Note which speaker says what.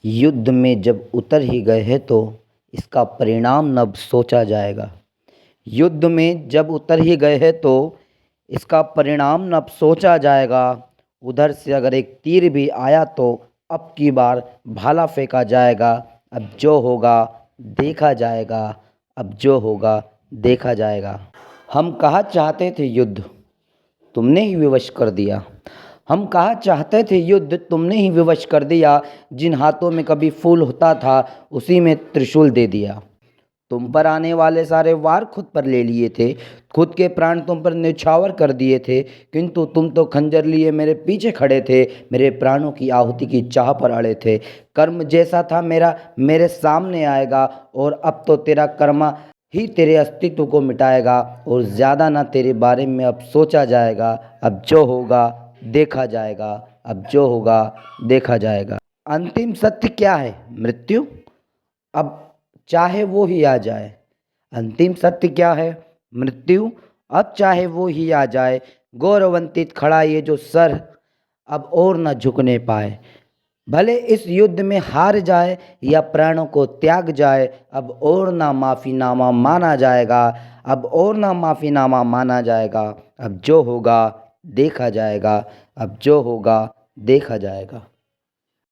Speaker 1: युद्ध में जब उतर ही गए हैं तो इसका परिणाम न सोचा जाएगा। युद्ध में जब उतर ही गए हैं तो इसका परिणाम न सोचा जाएगा। उधर से अगर एक तीर भी आया तो अब की बार भाला फेंका जाएगा। अब जो होगा देखा जाएगा। अब जो होगा देखा जाएगा। हम कहाँ चाहते थे युद्ध, तुमने ही विवश कर दिया। हम कहाँ चाहते थे युद्ध, तुमने ही विवश कर दिया। जिन हाथों में कभी फूल होता था उसी में त्रिशूल दे दिया। तुम पर आने वाले सारे वार खुद पर ले लिए थे, खुद के प्राण तुम पर न्यौछावर कर दिए थे, किंतु तुम तो खंजर लिए मेरे पीछे खड़े थे, मेरे प्राणों की आहुति की चाह पर अड़े थे। कर्म जैसा था मेरा मेरे सामने आएगा, और अब तो तेरा कर्मा ही तेरे अस्तित्व को मिटाएगा, और ज़्यादा ना तेरे बारे में अब सोचा जाएगा। अब जो होगा देखा जाएगा। अब जो होगा देखा जाएगा। अंतिम सत्य क्या है? मृत्यु। अब चाहे वो ही आ जाए। अंतिम सत्य क्या है? मृत्यु। अब चाहे वो ही आ जाए। गौरवान्वित खड़ा ये जो सर अब और न झुकने पाए। भले इस युद्ध में हार जाए या प्राणों को त्याग जाए, अब और ना माफ़ीनामा माना जाएगा। अब और ना माफ़ीनामा माना जाएगा। अब जो होगा देखा जाएगा। अब जो होगा देखा जाएगा।